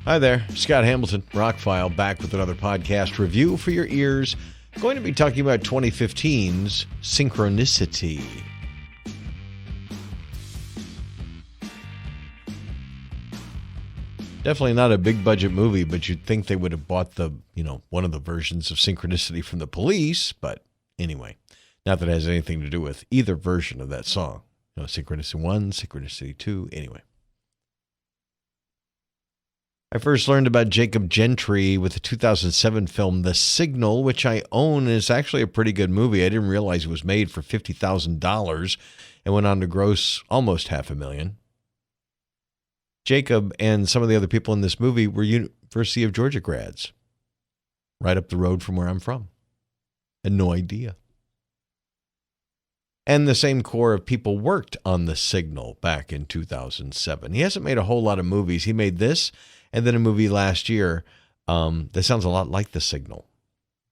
Hi there, Scott Hamilton, ROCKFILE, back with another podcast review for your ears. Going to be talking about 2015's Synchronicity. Definitely not a big budget movie, but you'd think they would have bought one of the versions of Synchronicity from the Police. But anyway, not that it has anything to do with either version of that song. Synchronicity 1, Synchronicity 2, anyway. I first learned about Jacob Gentry with the 2007 film The Signal, which I own, and is actually a pretty good movie. I didn't realize it was made for $50,000 and went on to gross almost $500,000. Jacob and some of the other people in this movie were University of Georgia grads, right up the road from where I'm from. Had no idea. And the same core of people worked on The Signal back in 2007. He hasn't made a whole lot of movies. He made this and then a movie last year that sounds a lot like The Signal.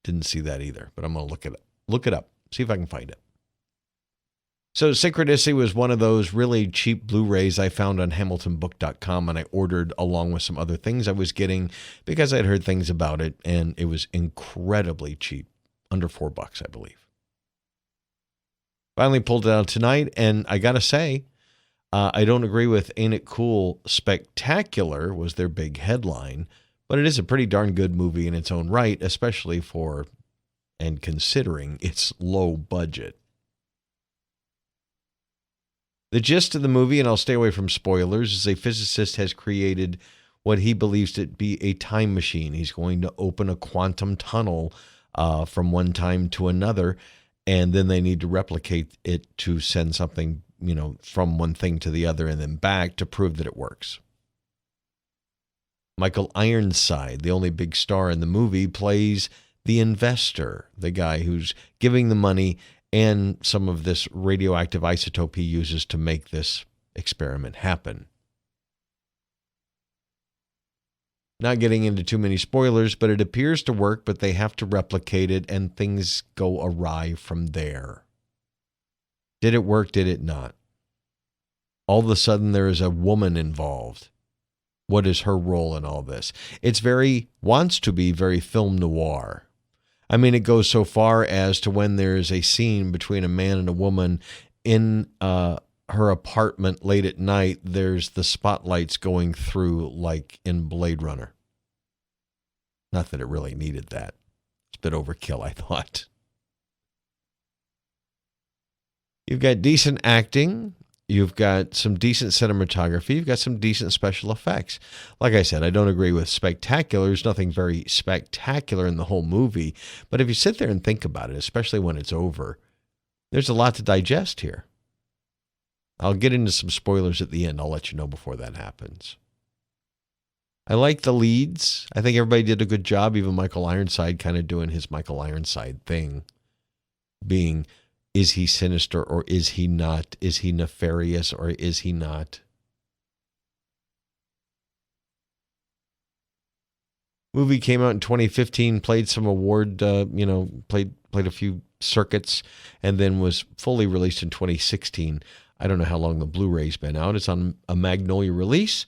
Didn't see that either, but I'm going to look it up, see if I can find it. So Synchronicity was one of those really cheap Blu-rays I found on HamiltonBook.com, and I ordered along with some other things I was getting because I'd heard things about it, and it was incredibly cheap, under $4, I believe. Finally pulled it out tonight, and I got to say, I don't agree with Ain't It Cool Spectacular was their big headline, but it is a pretty darn good movie in its own right, especially for and considering its low budget. The gist of the movie, and I'll stay away from spoilers, is a physicist has created what he believes to be a time machine. He's going to open a quantum tunnel from one time to another, and then they need to replicate it to send something from one thing to the other and then back to prove that it works. Michael Ironside, the only big star in the movie, plays the investor, the guy who's giving the money and some of this radioactive isotope he uses to make this experiment happen. Not getting into too many spoilers, but it appears to work, but they have to replicate it and things go awry from there. Did it work? Did it not? All of a sudden, there is a woman involved. What is her role in all this? Wants to be very film noir. I mean, it goes so far as to when there's a scene between a man and a woman in her apartment late at night, there's the spotlights going through like in Blade Runner. Not that it really needed that. It's a bit overkill, I thought. You've got decent acting. You've got some decent cinematography. You've got some decent special effects. Like I said, I don't agree with spectacular. There's nothing very spectacular in the whole movie. But if you sit there and think about it, especially when it's over, there's a lot to digest here. I'll get into some spoilers at the end. I'll let you know before that happens. I like the leads. I think everybody did a good job, even Michael Ironside kind of doing his Michael Ironside thing, being, is he sinister or is he not? Is he nefarious or is he not? Movie came out in 2015, played some award, played a few circuits, and then was fully released in 2016. I don't know how long the Blu-ray's been out. It's on a Magnolia release,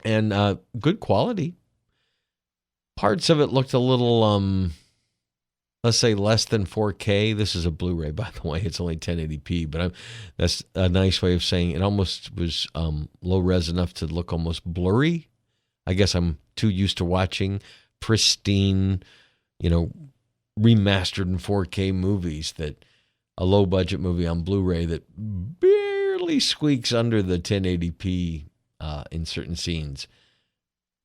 and good quality. Parts of it looked a little, let's say, less than 4K. This is a Blu-ray, by the way. It's only 1080p, but that's a nice way of saying it. Almost was low-res enough to look almost blurry. I guess I'm too used to watching pristine, remastered in 4K movies that a low-budget movie on Blu-ray that barely squeaks under the 1080p in certain scenes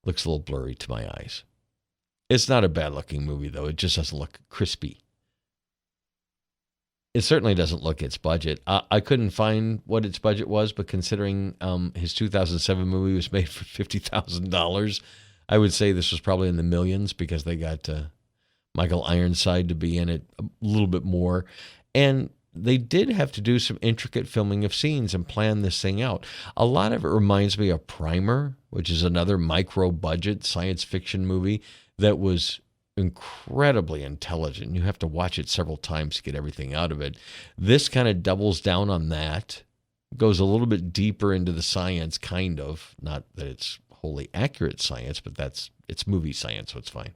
looks a little blurry to my eyes. It's not a bad-looking movie, though. It just doesn't look crispy. It certainly doesn't look its budget. I couldn't find what its budget was, but considering his 2007 movie was made for $50,000, I would say this was probably in the millions because they got Michael Ironside to be in it a little bit more. And they did have to do some intricate filming of scenes and plan this thing out. A lot of it reminds me of Primer, which is another micro-budget science fiction movie that was incredibly intelligent. You have to watch it several times to get everything out of it. This kind of doubles down on that, goes a little bit deeper into the science, kind of. Not that it's wholly accurate science, but it's movie science, so it's fine.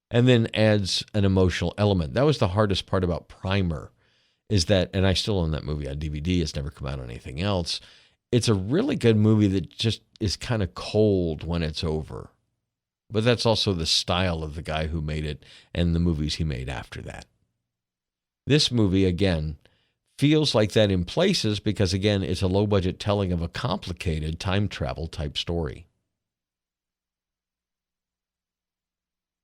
And then adds an emotional element. That was the hardest part about Primer, is that, and I still own that movie on DVD. It's never come out on anything else. It's a really good movie that just is kind of cold when it's over. But that's also the style of the guy who made it and the movies he made after that. This movie, again, feels like that in places because, again, it's a low-budget telling of a complicated time travel type story.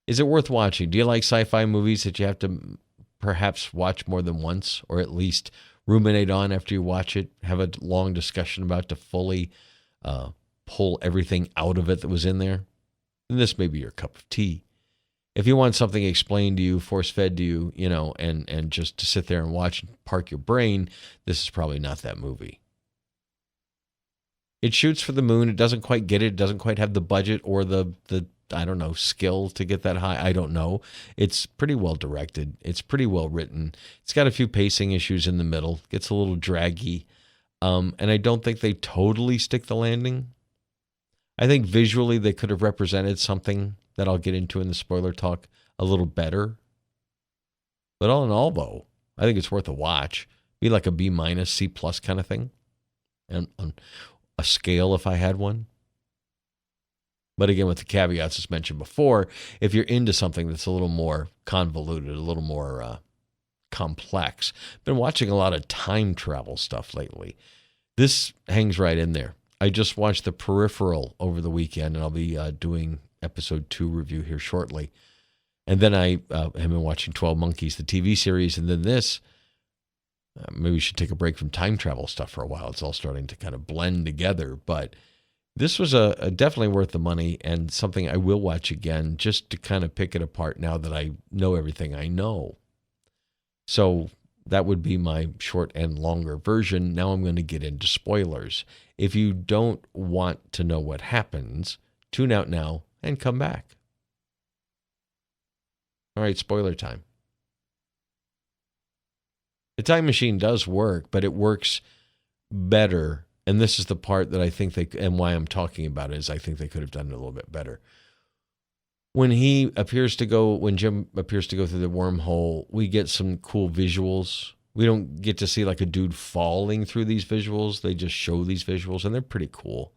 Is it worth watching? Do you like sci-fi movies that you have to perhaps watch more than once, or at least ruminate on after you watch it, have a long discussion about to fully pull everything out of it that was in there? And this may be your cup of tea. If you want something explained to you, force-fed to you, and just to sit there and watch and park your brain, this is probably not that movie. It shoots for the moon. It doesn't quite get it. It doesn't quite have the budget or the I don't know, skill to get that high. I don't know. It's pretty well directed. It's pretty well written. It's got a few pacing issues in the middle. Gets a little draggy. And I don't think they totally stick the landing. I think visually they could have represented something that I'll get into in the spoiler talk a little better. But all in all, though, I think it's worth a watch. Be like a B-, C+ kind of thing. And on a scale if I had one. But again, with the caveats as mentioned before, if you're into something that's a little more convoluted, a little more complex, been watching a lot of time travel stuff lately. This hangs right in there. I just watched The Peripheral over the weekend, and I'll be doing episode 2 review here shortly. And then I have been watching 12 Monkeys, the TV series, and then this. Maybe we should take a break from time travel stuff for a while. It's all starting to kind of blend together, but this was a definitely worth the money and something I will watch again just to kind of pick it apart now that I know everything I know. So that would be my short and longer version. Now I'm going to get into spoilers. If you don't want to know what happens, tune out now and come back. All right, spoiler time. The time machine does work, but it works better. And this is the part that I think and why I'm talking about it, is I think they could have done it a little bit better. When Jim appears to go through the wormhole, we get some cool visuals. We don't get to see like a dude falling through these visuals. They just show these visuals, and they're pretty cool.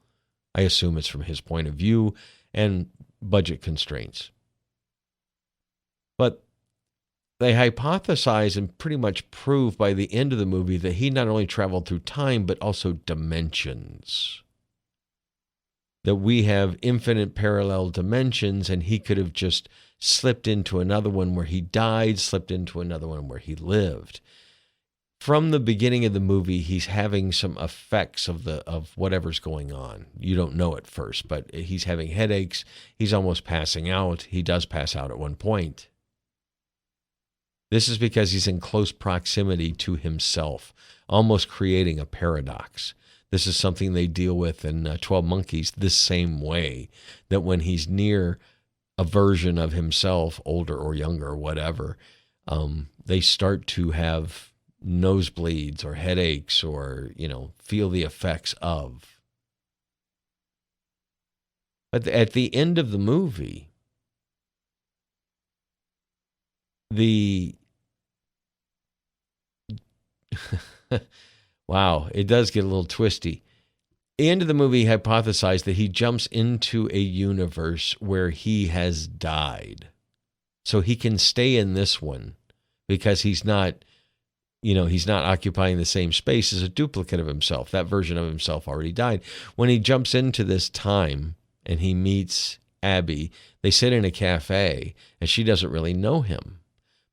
I assume it's from his point of view and budget constraints. But they hypothesize and pretty much prove by the end of the movie that he not only traveled through time, but also dimensions. That we have infinite parallel dimensions, and he could have just slipped into another one where he died, slipped into another one where he lived. From the beginning of the movie, he's having some effects of whatever's going on. You don't know at first, but he's having headaches. He's almost passing out. He does pass out at one point. This is because he's in close proximity to himself, almost creating a paradox. This is something they deal with in 12 Monkeys this same way, that when he's near a version of himself, older or younger or whatever, they start to have nosebleeds or headaches or, feel the effects of. But at the end of the movie, wow, it does get a little twisty. The end of the movie hypothesized that he jumps into a universe where he has died. So he can stay in this one because he's not occupying the same space as a duplicate of himself. That version of himself already died. When he jumps into this time and he meets Abby, they sit in a cafe and she doesn't really know him,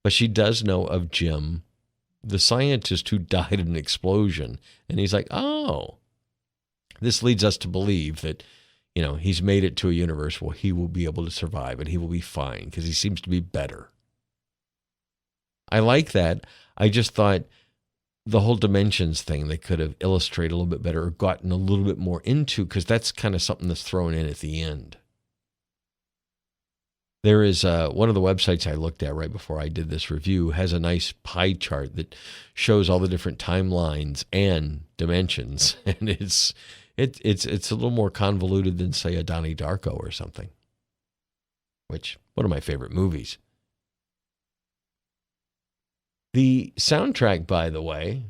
but she does know of Jim, the scientist who died in an explosion. And he's like, oh, this leads us to believe that, he's made it to a universe where he will be able to survive and he will be fine because he seems to be better. I like that. I just thought the whole dimensions thing they could have illustrated a little bit better or gotten a little bit more into, because that's kind of something that's thrown in at the end. There is one of the websites I looked at right before I did this review has a nice pie chart that shows all the different timelines and dimensions, and it's a little more convoluted than, say, a Donnie Darko or something, which one of my favorite movies. The soundtrack, by the way,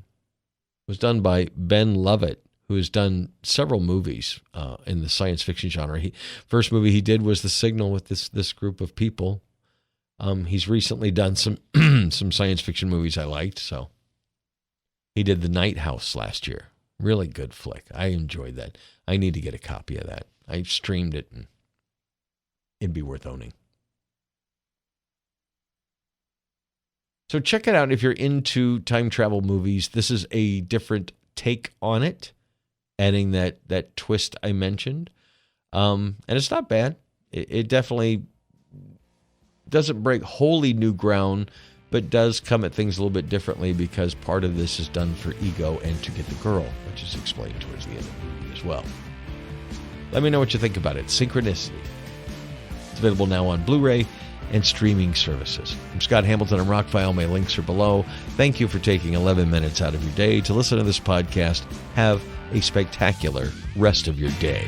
was done by Ben Lovett, who has done several movies in the science fiction genre. First movie he did was The Signal with this group of people. He's recently done some some science fiction movies I liked. So he did The Night House last year. Really good flick. I enjoyed that. I need to get a copy of that. I streamed it, and it'd be worth owning. So check it out if you're into time travel movies. This is a different take on it, adding that twist I mentioned. And it's not bad. It definitely doesn't break wholly new ground, but does come at things a little bit differently because part of this is done for ego and to get the girl, which is explained towards the end of the movie as well. Let me know what you think about it. Synchronicity. It's available now on Blu-ray and streaming services. I'm Scott Hamilton on ROCKFILE. My links are below. Thank you for taking 11 minutes out of your day to listen to this podcast. Have a spectacular rest of your day.